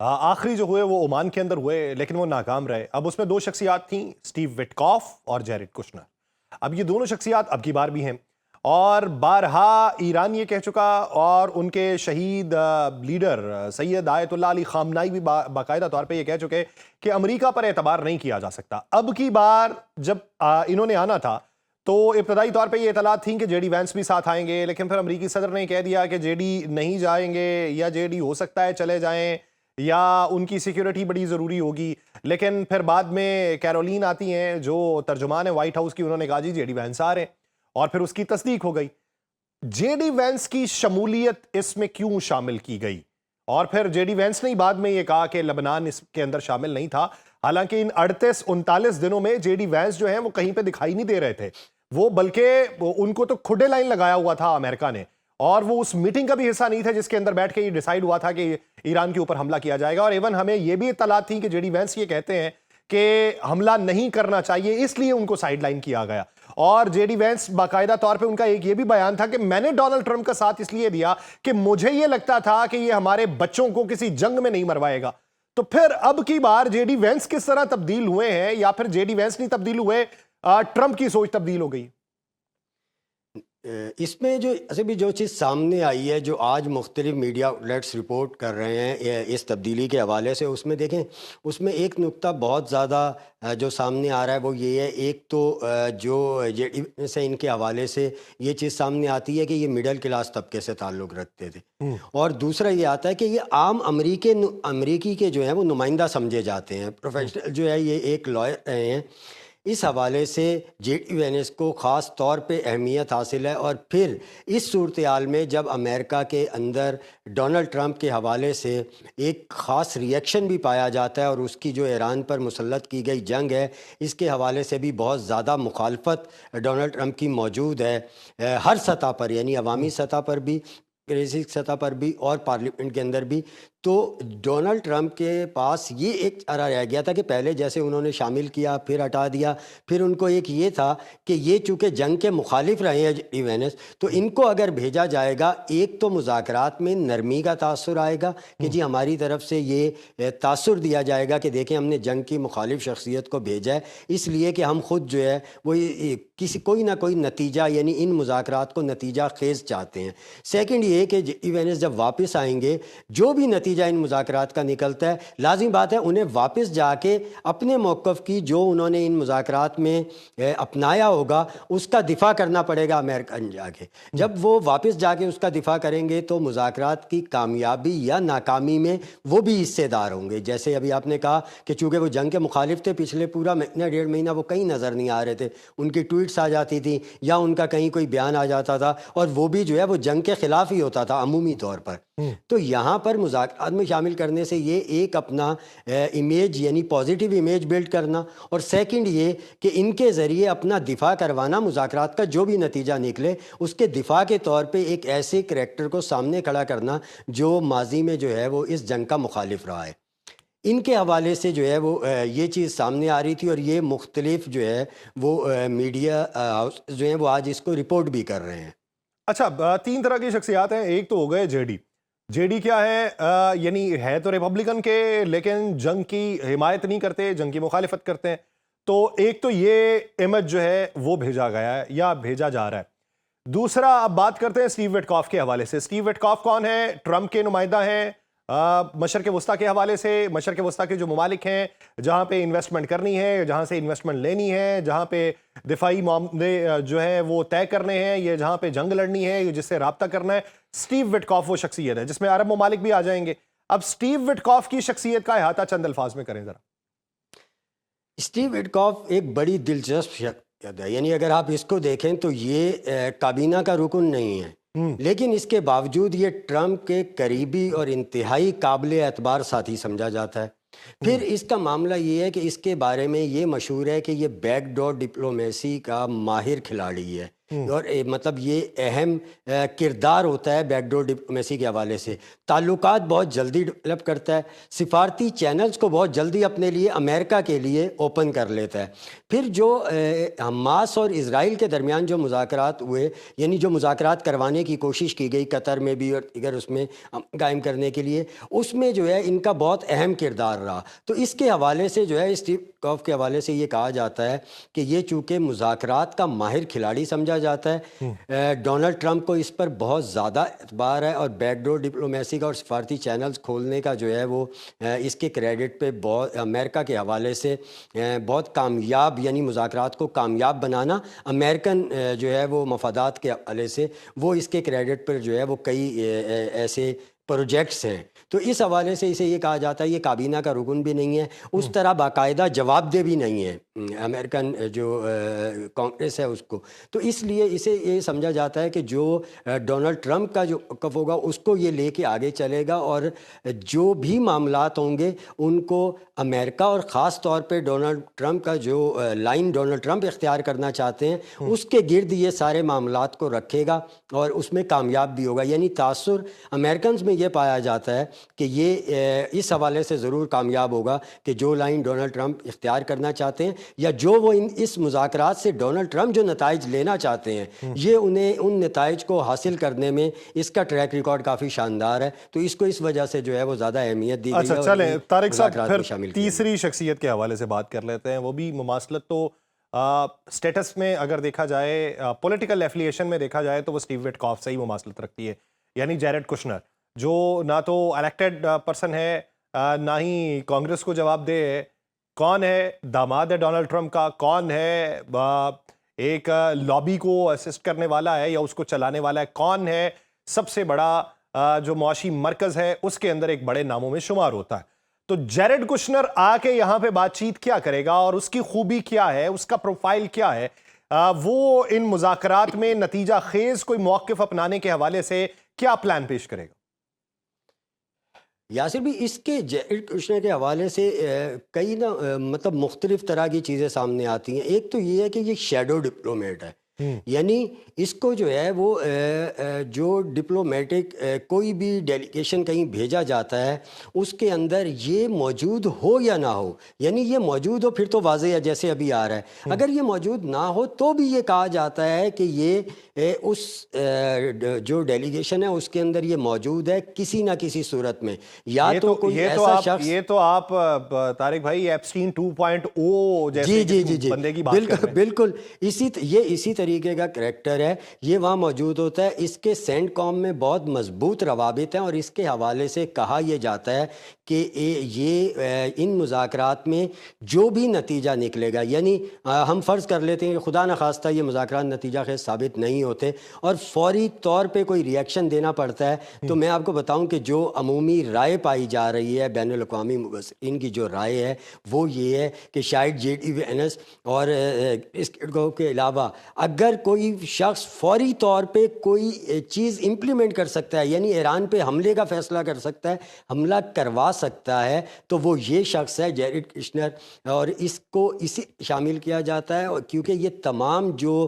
آخری جو ہوئے وہ عمان کے اندر ہوئے لیکن وہ ناکام رہے. اب اس میں دو شخصیات تھیں, اسٹیو وٹکاف اور جیریڈ کشنر. اب یہ دونوں شخصیات اب کی بار بھی ہیں اور بارہا ایران یہ کہہ چکا اور ان کے شہید لیڈر سید آیت اللہ علی خامنائی بھی باقاعدہ طور پہ یہ کہہ چکے کہ امریکہ پر اعتبار نہیں کیا جا سکتا. اب کی بار جب انہوں نے آنا تھا تو ابتدائی طور پہ یہ اطلاعات تھیں کہ جے ڈی وینس بھی ساتھ آئیں گے, لیکن پھر امریکی صدر نے کہہ دیا کہ جے ڈی نہیں جائیں گے, یا جے ڈی ہو سکتا ہے چلے جائیں, یا ان کی سیکیورٹی بڑی ضروری ہوگی. لیکن پھر بعد میں کیرولین آتی ہیں جو ترجمان ہے وائٹ ہاؤس کی, انہوں نے کہا جی جے ڈی وینس آ رہے ہیں, اور پھر اس کی تصدیق ہو گئی. جے ڈی وینس کی شمولیت اس میں کیوں شامل کی گئی؟ اور پھر جے ڈی وینس نے بعد میں یہ کہا کہ لبنان اس کے اندر شامل نہیں تھا, حالانکہ ان 38-39 دنوں میں جے ڈی وینس جو ہیں وہ کہیں پہ دکھائی نہیں دے رہے تھے. وہ بلکہ ان کو تو کھڈے لائن لگایا ہوا تھا امریکہ نے, اور وہ اس میٹنگ کا بھی حصہ نہیں تھا جس کے اندر بیٹھ کے یہ ڈیسائیڈ ہوا تھا کہ ایران کے اوپر حملہ کیا جائے گا. اور ایون ہمیں یہ بھی اطلاعات تھیں کہ جے ڈی وینس یہ کہتے ہیں کہ حملہ نہیں کرنا چاہیے, اس لیے ان کو سائیڈ لائن کیا گیا. اور جے ڈی وینس باقاعدہ طور پہ ان کا ایک یہ بھی بیان تھا کہ میں نے ڈونلڈ ٹرمپ کا ساتھ اس لیے دیا کہ مجھے یہ لگتا تھا کہ یہ ہمارے بچوں کو کسی جنگ میں نہیں مروائے گا. تو پھر اب کی بار جے ڈی وینس کس طرح تبدیل ہوئے ہیں, یا پھر جے ڈی وینس نہیں تبدیل ہوئے, ٹرمپ کی سوچ تبدیل ہو گئی؟ اس میں جو بھی جو چیز سامنے آئی ہے, جو آج مختلف میڈیا آؤٹلیٹس رپورٹ کر رہے ہیں اس تبدیلی کے حوالے سے, اس میں دیکھیں اس میں ایک نقطہ بہت زیادہ جو سامنے آ رہا ہے وہ یہ ہے. ایک تو جو سے ان کے حوالے سے یہ چیز سامنے آتی ہے کہ یہ مڈل کلاس طبقے سے تعلق رکھتے تھے, اور دوسرا یہ آتا ہے کہ یہ عام امریکی کے جو ہیں وہ نمائندہ سمجھے جاتے ہیں. پروفیشنل جو ہے یہ ایک لائر رہے ہیں. اس حوالے سے جے ڈی وینس کو خاص طور پہ اہمیت حاصل ہے. اور پھر اس صورتحال میں جب امریکہ کے اندر ڈونلڈ ٹرمپ کے حوالے سے ایک خاص ریئیکشن بھی پایا جاتا ہے, اور اس کی جو ایران پر مسلط کی گئی جنگ ہے اس کے حوالے سے بھی بہت زیادہ مخالفت ڈونلڈ ٹرمپ کی موجود ہے ہر سطح پر, یعنی عوامی سطح پر بھی, ریاسی سطح پر بھی, اور پارلیمنٹ کے اندر بھی. تو ڈونلڈ ٹرمپ کے پاس یہ ایک چارہ رہ گیا تھا کہ پہلے جیسے انہوں نے شامل کیا پھر ہٹا دیا, پھر ان کو ایک یہ تھا کہ یہ چونکہ جنگ کے مخالف رہے ہیں جے ڈی وینس, تو ان کو اگر بھیجا جائے گا ایک تو مذاکرات میں نرمی کا تاثر آئے گا کہ جی ہماری طرف سے یہ تاثر دیا جائے گا کہ دیکھیں ہم نے جنگ کی مخالف شخصیت کو بھیجا ہے اس لیے کہ ہم خود جو ہے وہ کوئی نہ کوئی نتیجہ, یعنی ان مذاکرات کو نتیجہ خیز چاہتے ہیں. سیکنڈ یہ کہ جے ڈی وینس جب واپس آئیں گے, جو بھی نتیجہ ان مذاکرات کا نکلتا ہے, لازم بات ہے انہیں واپس جا کے اپنے موقف کی جو انہوں نے ان مذاکرات میں اپنایا ہوگا اس کا دفاع کرنا پڑے گا امریکن جا کے. جب وہ واپس جا کے اس کا دفاع کریں گے تو مذاکرات کی کامیابی یا ناکامی میں وہ بھی حصے دار ہوں گے. جیسے ابھی آپ نے کہا کہ چونکہ وہ جنگ کے مخالف تھے, پچھلے پورا مہینہ 1.5 مہینہ وہ کہیں نظر نہیں آ رہے تھے, ان کی ٹویٹس آ جاتی تھی یا ان کا کہیں کوئی بیان آ جاتا تھا, اور وہ بھی جو ہے وہ جنگ کے خلاف ہی ہوتا تھا عمومی طور پر. تو یہاں پر مذاکرات میں شامل کرنے سے یہ ایک اپنا امیج, یعنی پازیٹیو امیج بلڈ کرنا, اور سیکنڈ یہ کہ ان کے ذریعے اپنا دفاع کروانا, مذاکرات کا جو بھی نتیجہ نکلے اس کے دفاع کے طور پہ ایک ایسے کریکٹر کو سامنے کھڑا کرنا جو ماضی میں جو ہے وہ اس جنگ کا مخالف رہا ہے. ان کے حوالے سے جو ہے وہ یہ چیز سامنے آ رہی تھی, اور یہ مختلف جو ہے وہ میڈیا ہاؤس جو ہیں وہ آج اس کو رپورٹ بھی کر رہے ہیں. اچھا, 3 طرح کی شخصیات ہیں. ایک تو ہو گئے جے ڈی کیا ہے, یعنی ہے تو ریپبلکن کے لیکن جنگ کی حمایت نہیں کرتے, جنگ کی مخالفت کرتے ہیں. تو ایک تو یہ امیج جو ہے وہ بھیجا گیا ہے یا بھیجا جا رہا ہے. دوسرا اب بات کرتے ہیں اسٹیو وٹکاف کے حوالے سے. اسٹیو وٹکاف کون ہے؟ ٹرمپ کے نمائندہ ہیں مشرق وسطیٰ کے حوالے سے. مشرق وسطیٰ کے جو ممالک ہیں جہاں پہ انویسٹمنٹ کرنی ہے, جہاں سے انویسٹمنٹ لینی ہے, جہاں پہ دفاعی معاملے جو ہیں وہ طے کرنے ہیں, یہ جہاں پہ جنگ لڑنی ہے, یہ جس سے رابطہ کرنا ہے, اسٹیو وٹکاف وہ شخصیت ہے جس میں عرب ممالک بھی آ جائیں گے. اب اسٹیو وٹکاف کی شخصیت کا احاطہ چند الفاظ میں کریں ذرا. اسٹیو وٹکاف ایک بڑی دلچسپ شخصیت ہے, یعنی اگر آپ اس کو دیکھیں تو یہ کابینہ کا رکن نہیں ہے, لیکن اس کے باوجود یہ ٹرمپ کے قریبی اور انتہائی قابل اعتبار ساتھی سمجھا جاتا ہے. پھر اس کا معاملہ یہ ہے کہ اس کے بارے میں یہ مشہور ہے کہ یہ بیک ڈور ڈپلومیسی کا ماہر کھلاڑی ہے. اور مطلب یہ اہم کردار ہوتا ہے بیک ڈور ڈپلومیسی کے حوالے سے. تعلقات بہت جلدی ڈیولپ کرتا ہے, سفارتی چینلز کو بہت جلدی اپنے لیے امریکہ کے لیے اوپن کر لیتا ہے. پھر جو حماس اور اسرائیل کے درمیان جو مذاکرات ہوئے, یعنی جو مذاکرات کروانے کی کوشش کی گئی قطر میں بھی اور دیگر اس میں قائم کرنے کے لیے, اس میں جو ہے ان کا بہت اہم کردار رہا. تو اس کے حوالے سے جو ہے اسٹیو وٹکوف کے حوالے سے یہ کہا جاتا ہے کہ یہ چونکہ مذاکرات کا ماہر کھلاڑی سمجھا جاتا ہے, ڈونلڈ ٹرمپ کو اس پر بہت زیادہ اعتبار ہے, اور بیک ڈور ڈپلومیسی کا اور سفارتی چینلز کھولنے کا جو ہے وہ اس کے کریڈٹ پہ بہت امریکہ کے حوالے سے بہت کامیاب, یعنی مذاکرات کو کامیاب بنانا امریکن جو ہے وہ مفادات کے حوالے سے وہ اس کے کریڈٹ پر جو ہے وہ کئی ایسے پروجیکٹس ہیں. تو اس حوالے سے اسے یہ کہا جاتا ہے یہ کابینہ کا رکن بھی نہیں ہے, اس طرح باقاعدہ جواب دہ بھی نہیں ہے امریکن جو کانگریس ہے اس کو. تو اس لیے اسے یہ سمجھا جاتا ہے کہ جو ڈونلڈ ٹرمپ کا جو موقف ہوگا اس کو یہ لے کے آگے چلے گا, اور جو بھی معاملات ہوں گے ان کو امریکہ اور خاص طور پہ ڈونلڈ ٹرمپ کا جو لائن ڈونلڈ ٹرمپ اختیار کرنا چاہتے ہیں اس کے گرد یہ سارے معاملات کو رکھے گا اور اس میں کامیاب بھی ہوگا. یعنی تاثر امریکنز میں یہ پایا جاتا ہے کہ یہ اس حوالے سے ضرور کامیاب ہوگا کہ جو لائن ڈونلڈ ٹرمپ اختیار کرنا چاہتے ہیں, یا جو وہ اس مذاکرات سے ڈونلڈ ٹرمپ جو نتائج لینا چاہتے ہیں یہ انہیں ان نتائج کو حاصل کرنے میں اس کا ٹریک ریکارڈ کافی شاندار ہے. تو اس کو اس وجہ سے جو ہے وہ زیادہ اہمیت دی گئی ہے. اچھا چلیں طارق صاحب, پھر تیسری شخصیت کے حوالے سے بات کر لیتے ہیں. وہ بھی مماثلت تو سٹیٹس میں اگر دیکھا جائے, پولیٹیکل ایفیلیشن میں دیکھا جائے تو وہ اسٹیو وٹکوف سے ہی مماثلت رکھتی ہے, یعنی جیرڈ کشنر, جو نہ تو الیکٹڈ پرسن ہے نہ ہی کانگریس کو جواب دے ہے. کون ہے داماد ہے ڈونلڈ ٹرمپ کا, کون ہے ایک لابی کو اسسٹ کرنے والا ہے یا اس کو چلانے والا ہے, کون ہے سب سے بڑا جو معاشی مرکز ہے اس کے اندر ایک بڑے ناموں میں شمار ہوتا ہے. تو جیرڈ کشنر آ کے یہاں پہ بات چیت کیا کرے گا اور اس کی خوبی کیا ہے, اس کا پروفائل کیا ہے, وہ ان مذاکرات میں نتیجہ خیز کوئی موقف اپنانے کے حوالے سے کیا پلان پیش کرے گا؟ یاسر بھی اس کے جیرڈ کشنر کے حوالے سے کئی مطلب مختلف طرح کی چیزیں سامنے آتی ہیں. ایک تو یہ ہے کہ یہ شیڈو ڈپلومیٹ ہے, یعنی اس کو جو ہے وہ جو ڈپلومیٹک کوئی بھی ڈیلیگیشن کہیں بھیجا جاتا ہے اس کے اندر یہ موجود ہو یا نہ ہو, یعنی یہ موجود ہو پھر تو واضح ہے جیسے ابھی آ رہا ہے, اگر یہ موجود نہ ہو تو بھی یہ کہا جاتا ہے کہ یہ اس جو ڈیلیگیشن ہے اس کے اندر یہ موجود ہے کسی نہ کسی صورت میں. یا تو کوئی ایسا شخص, یہ تو آپ طارق بھائی ایپسٹین 2.0 جیسے بندے کی بات کر رہے ہیں. بالکل اسی طریقے کا کریکٹر ہے, یہ وہاں موجود ہوتا ہے. اس کے سینٹ کام میں بہت مضبوط روابط ہیں اور اس کے حوالے سے کہا یہ جاتا ہے کہ یہ ان مذاکرات میں جو بھی نتیجہ نکلے گا, یعنی ہم فرض کر لیتے ہیں کہ خدا نخواستہ یہ مذاکرات نتیجہ خیز ثابت نہیں ہوتے اور فوری طور پہ کوئی ریئیکشن دینا پڑتا ہے, تو میں آپ کو بتاؤں کہ جو عمومی رائے پائی جا رہی ہے بین الاقوامی مبصرین کی جو رائے ہے وہ یہ ہے کہ شاید جے ڈی وینس اور اس کے علاوہ اگر کوئی شخص فوری طور پہ کوئی چیز امپلیمنٹ کر سکتا ہے, یعنی ایران پہ حملے کا فیصلہ کر سکتا ہے, حملہ کروا سکتا ہے, تو وہ یہ شخص ہے جیرڈ کشنر. اور اس کو اسی شامل کیا جاتا ہے کیونکہ یہ تمام جو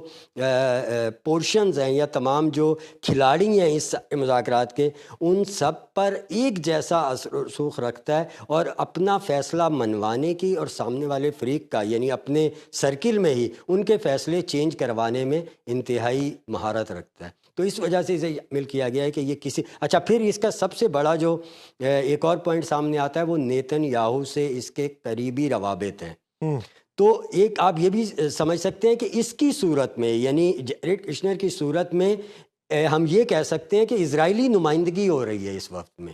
پورشنز ہیں یا تمام جو کھلاڑی ہیں اس مذاکرات کے ان سب پر ایک جیسا اثر و رسوخ رکھتا ہے اور اپنا فیصلہ منوانے کی اور سامنے والے فریق کا یعنی اپنے سرکل میں ہی ان کے فیصلے چینج کروانے میں انتہائی مہارت رکھتا ہے. تو اس وجہ سے اسے مل کیا گیا ہے کہ یہ کسی اچھا پھر اس کا سب سے بڑا جو ایک اور پوائنٹ سامنے آتا ہے وہ نیتن یاہو سے اس کے قریبی روابط ہیں. تو ایک آپ یہ بھی سمجھ سکتے ہیں کہ اس کی صورت میں یعنی جیرڈ کشنر کی صورت میں ہم یہ کہہ سکتے ہیں کہ اسرائیلی نمائندگی ہو رہی ہے اس وقت میں.